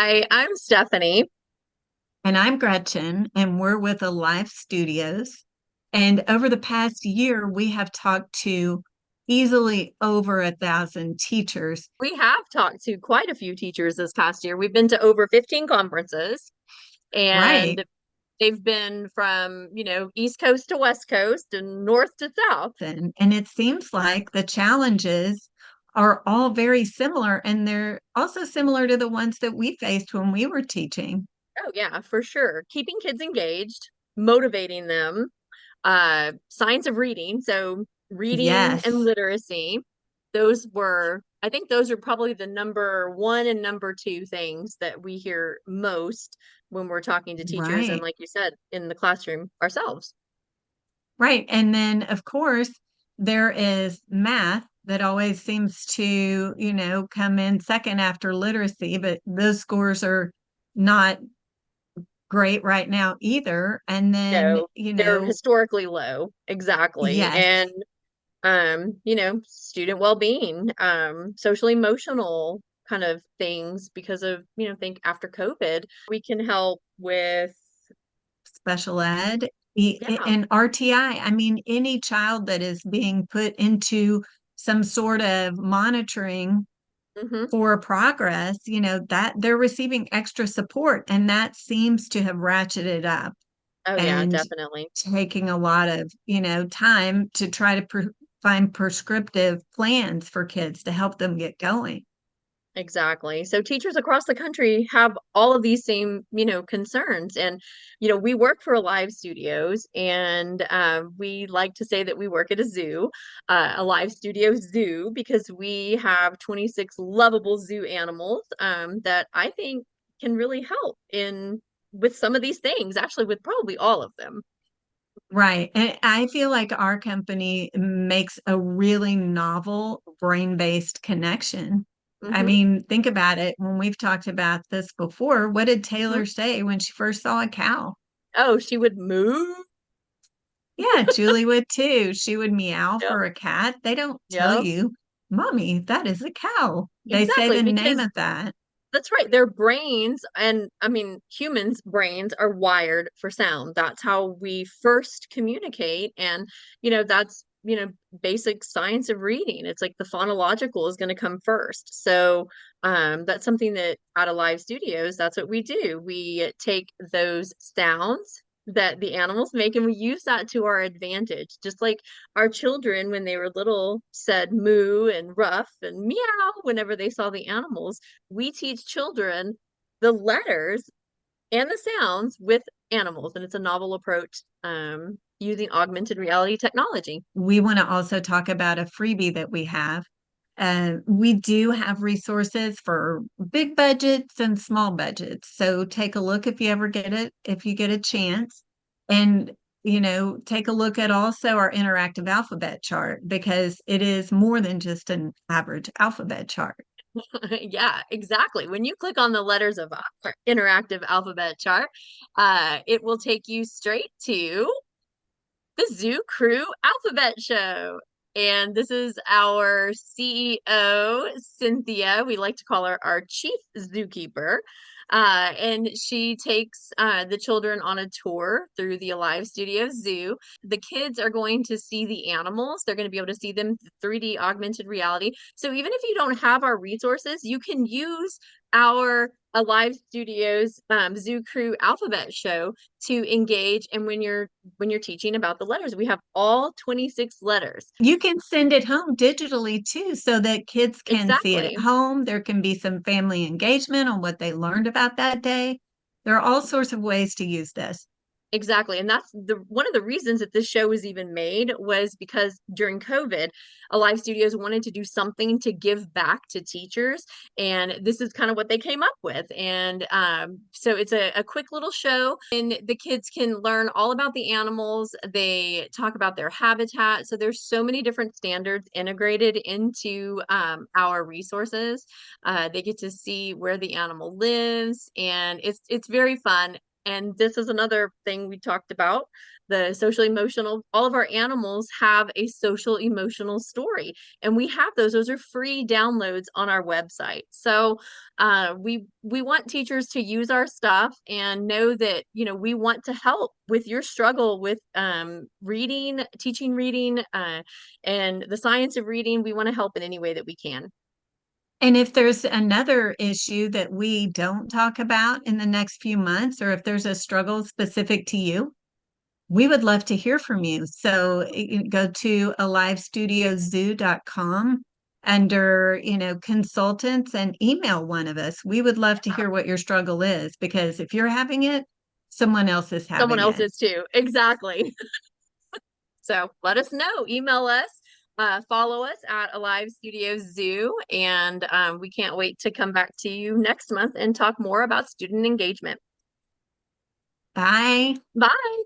Hi, I'm Stephanie. And I'm Gretchen, and we're with Alive Studios. And over the past year, we have talked to easily over 1,000 teachers. We have talked to quite a few teachers this past year. We've been to over 15 conferences, Right. and they've been from, East Coast to West Coast and North to South. And it seems like the challenges are all very similar, and they're also similar to the ones that we faced when we were teaching. Oh, yeah, for sure. Keeping kids engaged, motivating them, science of reading. So, reading and Yes. literacy, I think those are probably the number one and number two things that we hear most when we're talking to teachers. And Right. like you said, in the classroom ourselves. Right. And then, of course, there is math that always seems to, come in second after literacy, but those scores are not great right now either. And then, No, they're historically low. Exactly. yes, And student well-being, social emotional kind of things because of, think after COVID, we can help with, special ed yeah. and RTI. I mean, any child that is being put into some sort of monitoring Hmm. for progress, that they're receiving extra support. And that seems to have ratcheted up Oh yeah, and definitely. taking a lot of, time to try to find prescriptive plans for kids to help them get going. Exactly. So teachers across the country have all of these same, concerns. And, we work for Alive Studios, and we like to say that we work at a zoo, a live studio zoo, because we have 26 lovable zoo animals that I think can really help in with some of these things, actually with probably all of them. Right. And I feel like our company makes a really novel brain-based connection. I Hmm. mean, think about it. When we've talked about this before, what did Hmm. Taylor say when she first saw a cow? Oh, she would move. Yeah, Julie would too. She would meow Yep. for a cat. They don't tell Yep. you, Mommy, that is a cow. They say Exactly, the name because of that. that's right. Their brains, and I mean, humans' brains are wired for sound. That's how we first communicate. And, that's, basic science of reading. It's like the phonological is going to come first. So, that's something that out of Live Studios, that's what we do. We take those sounds that the animals make and we use that to our advantage. Just like our children, when they were little, said moo and rough and meow whenever they saw the animals, we teach children the letters and the sounds with animals, and it's a novel approach using augmented reality technology. We want to also talk about a freebie that we have. We do have resources for big budgets and small budgets. So take a look if you ever get it, if you get a chance. And, take a look at also our interactive alphabet chart because it is more than just an average alphabet chart. Yeah, exactly. When you click on the letters of our interactive alphabet chart, it will take you straight to the Zoo Crew Alphabet Show. And this is our CEO, Cynthia. We like to call her our chief zookeeper. And she takes the children on a tour through the Alive Studio Zoo. The kids are going to see the animals. They're going to be able to see them 3D augmented reality. So even if you don't have our resources, you can use our Alive Studios Zoo Crew Alphabet Show to engage. And when you're teaching about the letters, we have all 26 letters. You can send it home digitally too, so that kids can see it at Exactly. home. There can be some family engagement on what they learned about that day. There are all sorts of ways to use this. Exactly. And that's the one of the reasons that this show was even made was because during COVID, Alive Studios wanted to do something to give back to teachers. And this is kind of what they came up with. And so it's a quick little show, and the kids can learn all about the animals. They talk about their habitat. So there's so many different standards integrated into our resources. They get to see where the animal lives, and it's very fun. And this is another thing we talked about, the social emotional. All of our animals have a social emotional story, and we have those are free downloads on our website. So we want teachers to use our stuff and know that, you know, we want to help with your struggle with reading, teaching reading, and the science of reading. We want to help in any way that we can. And if there's another issue that we don't talk about in the next few months, or if there's a struggle specific to you, we would love to hear from you. So go to alivestudiozoo.com under, consultants and email one of us. We would love to hear what your struggle is, because if you're having it, someone else is Someone having else it. is too. Exactly. So let us know. Email us. Follow us at Alive Studio Zoo, and we can't wait to come back to you next month and talk more about student engagement. Bye. Bye.